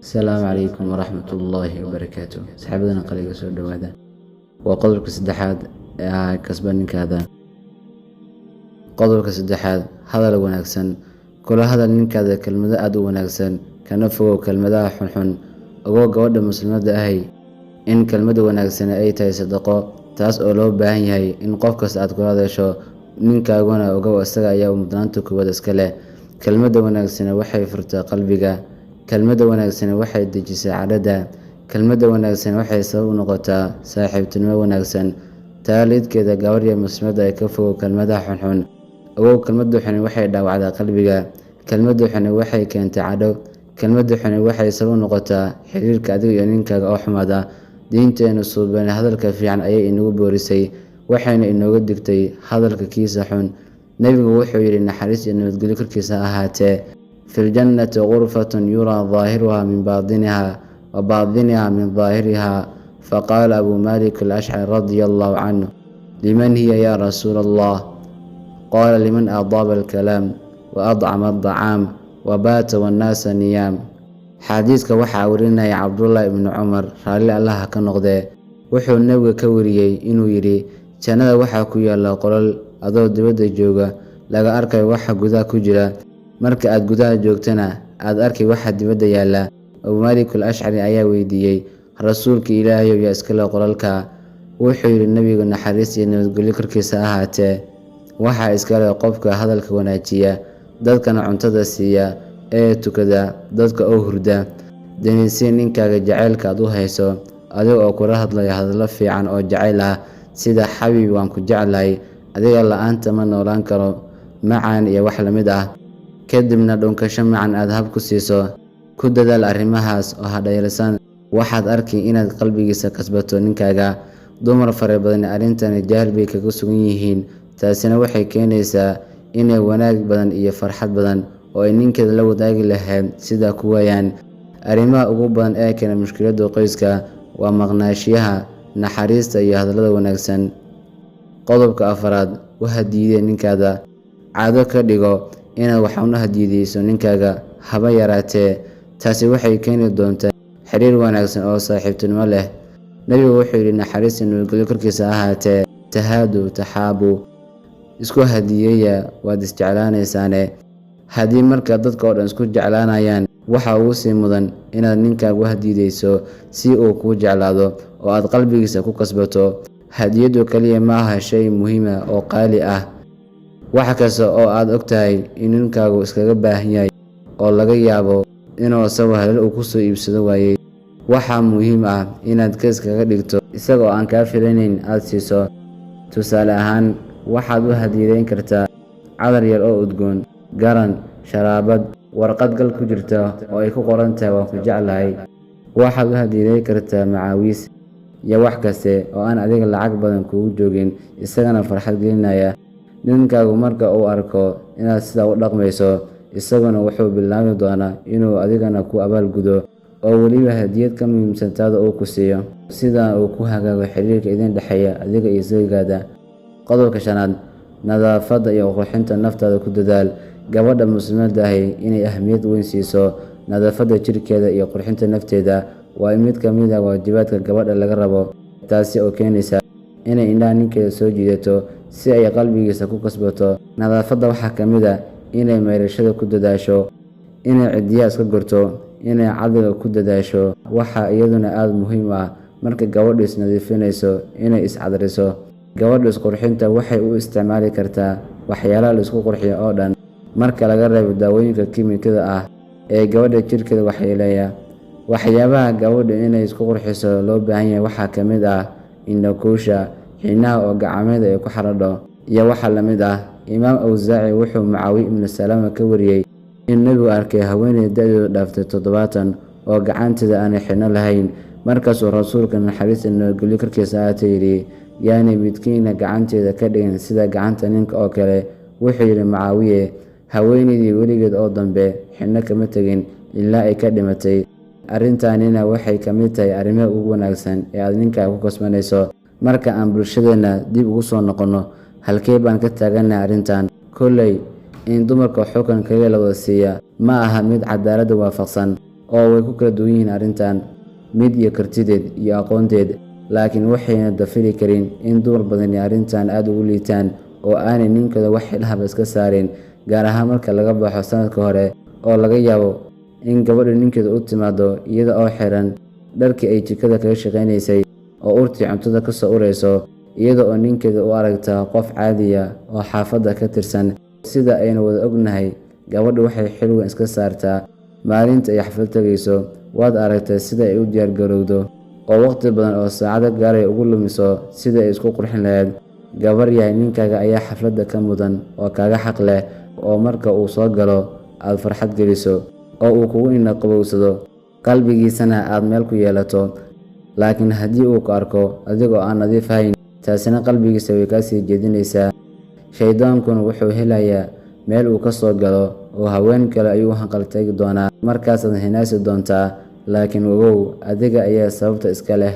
السلام عليكم ورحمة الله وبركاته. صحابتنا قليل سود هذا وقدرك السدحاد كسبان هذا قدرك السدحاد هذا لو ناكسن كل هذا منك هذا كلمة أدو ناكسن كنفو كلمة حن أقول جواد المسلمات هي إن كلمة وناكسن أي تاي صدقة تاس أولو باهي هي إن قفك ساعد كل هذا شو منك أقولنا أقول أستجع يوم دانتك ودسكله كلمة وناكسن وحي فرت قلبك كلمة وناكسن waxay dejisaa cadada kelmada wanaagsan waxay sabab u noqotaa saaxiibtinimo wanaagsan taalidkeeda gabar iyo muslimada ay ka fogo kelmada xun oo kelmadu xun waxay dhaawacdaa qalbiga kelmadu xun waxay keentaa cadho kelmadu xun waxay sabab u noqotaa xiriirka adiga iyo ninkaaga oo xumaada diinteena suuban hadalka fiican ayay inagu boorisay waxayna inooga digtay hadalka kiisa xun nabigu wuxuu yiri naxariis iyo nabadgelyo korkiisa ahaatee في الجنة غرفة يرى ظاهرها من باطنها وباطنها من ظاهرها فقال أبو مالك الأشعري رضي الله عنه لمن هي يا رسول الله قال لمن أضاب الكلام وأطعم الطعام وبات والناس نيام حديثك وحا ورينا يا عبد الله بن عمر رالي الله كنقده وحو النبي كوريي إنو يري جنة وحا كويالا قلال أدو دبدا جوغا لغا أركي وحا قدا كجرا marka aad gudaha joogtana aad arkay waxa dibadda yaala Abu Malik al-Ash'ari ayaa weydiiyay rasuulka Ilaahay iyo iskala qoralka wuxuu yiri nabiga naxariis iyo nabadgelyo korkiisa ahaatee waxa iskala qofka hadalka wanaajiya dadkana cuntada siiya ee tukada dadka oo hurda daniisi ninkaaga jaceylka aad u hayso adiga oo kula hadlaya hadallo fiican oo jaceyl ah sida xabiib waan ku jeclahay adiga la'aanta ma noolaan karo macaan iyo wax la mid ah kadibna dhunkasho macan aad hab ku siiso ku dadaal arrimahaas oo hadheelsan waxaad arki inaad qalbigiisa kasbato ninkaaga dumar fare badan arrintan jahil bay kaga sugan yihiin taasina waxay keenaysaa inay wanaag badan iyo farxad badan oo ay ninkeeda la wadaagi lahayd sida kuwayaan arrimaha ugu badan ee keena mushkilada qoyska waa maqnaashiyaha naxariista iyo hadallada wanaagsan qodobka afraad waxa diiday ninkaada caado ka dhigo inaad waxaana hadiidayso ninkaaga haba yaraatee taasi waxay keeni doontaa xiriir wanaagsan oo saaxiibtinimo leh nabigu wuxuu yiri naxariis iyo nabadgelyo korkiisa ahaatee tahaadu taxaabu isku hadiyeeya waad isjeclaanaysaane haddii marka dadka oo dhan isku jeclaanayaan waxa ugu sii mudan inaad ninkaaga hadiidayso si uu kuu jeclaado oo aad qalbigiisa ku kasbato hadiyadu kaliya ma aha shay muhiim ah oo qaali ah waxa kasta oo aad ogtahay in ninkaagu iskaga baahan yahay oo laga yaabo inuu sabab halal uu ku soo iibsado waayay waxa muhiim ah inaad ka iskaga dhigto isagoo aan ka filaynin aad siiso tusaale ahaan waxaad u hadiyeyn kartaa cadar yar oo udgoon garan sharaabad warqad gal ku jirta oo ay ku qoran tahay waan ku jeclahay waxaad u hadiyeyn kartaa macaawiis iyo wax kaste oo aan adiga lacag badan kugu joogin isagana farxad gelinaya ninkaagu marka uu arko inaad sida u dhaqmayso isaguna wuxuu bilaabi doonaa inuu adigana ku abaalgudo oo waliba hadiyad ka muhiimsantaada uu ku siiyo sida uu ku hagaago xiriirka idin dhaxeeya adiga iyo saygaada qodobka shanaad nadaafadda iyo qurxinta naftaada ku dadaal gabadha muslimada ah inay ahmiyad weyn siiso nadaafadda jirkeeda iyo qurxinta nafteeda waa mid ka mid ah waajibaadka gabadha laga rabo taasi oo keenaysa inay indhaha ninkeeda soo jiidato si ay qalbigiisa ku kasbato nadaafadda waxaa ka mid ah inay meerashada ku dadaasho inay cidiyaha iska gurto inay cadliga ku dadaasho waxa iyaduna aad muhiim ah marka gabadhu isnadiifinayso inay iscadriso gabadhu isqurxinta waxay u isticmaali kartaa waxyaalaha la isku qurxiyo oo dhan marka laga reebo daawooyinka kiimikada ah ee gabadha jirkeeda waxyeeleeya waxyaabaha gabadhu inay isku qurxiso loo baahan yahay waxaa ka mid ah indhakuusha xinaha oo gacmeeda ay ku xaradho iyo waxa la mid ah imaam Awzaaci wuxuu Mucaawiya ibn Salama ka wariyay in nabigu arkay haweeney da'deedu dhaaftay 70 oo gacanteeda aan xino lahayn markaasuu rasuulka naxariis iyo nabadgelyo korkiisa ahaatee yiri yaani midkiina gacanteeda ka dhigan sida gacanta ninka oo kale wuxuu yiri Mucaawiya haweeneydii weligeed oo dambe xino kama tagin ilaa ay ka dhimatay arrintaanina waxay ka mid tahay arrimaha ugu wanaagsan ee aad ninka ku kasbanayso marka aan bulshadeena dib ugu soo noqono halkee baan ka taaganahay arrintan kolley in dumarka xukunka la wada siiya ma aha mid cadaalad waafaqsan oo way ku kala duwan yihiin arrintan, mid iyo kartideed iyo aqoonteed, laakiin waxayna dafiri karin in dumar badani arrintan aad ugu liitaan oo aanay ninkooda wax xilhaba iska saarin, gaar ahaan marka laga baxo sanadka hore oo laga yaabo in gabadhu ninkeeda u timaado iyada oo xiran dharkii ay jikada kaga shaqaynaysay oo urtii cuntada ka soo urayso, iyada oo ninkeeda u aragta qof caadi ah oo xaafadda ka tirsan. Sida aynu wada ognahay, gabadhu waxay xil weyn iska saartaa maalinta ay xaflad tagayso. Waad aragtay sida ay u diyaargarowdo oo waqti badan oo saacado gaaray ugu lumiso sidii ay isku qurxin lahayd. Gabar yahay, ninkaaga ayaa xafladda ka mudan oo kaaga xaq leh, oo marka uu soo galo aad farxad geliso oo uu kugu qabowsado, qalbigiisana aad meel ku yeelato. Laakiin haddii uu ku arko adigoo aan nadiif ahayn, taasina qalbigiisa way ka sii jeedinaysaa. Shaydaankuna wuxuu helayaa meel uu ka soo galo oo haween kale ayuu hanqal taagi doonaa, markaasaad hinaasi doontaa. Laakiin ogow, adiga ayaa sababta iska leh.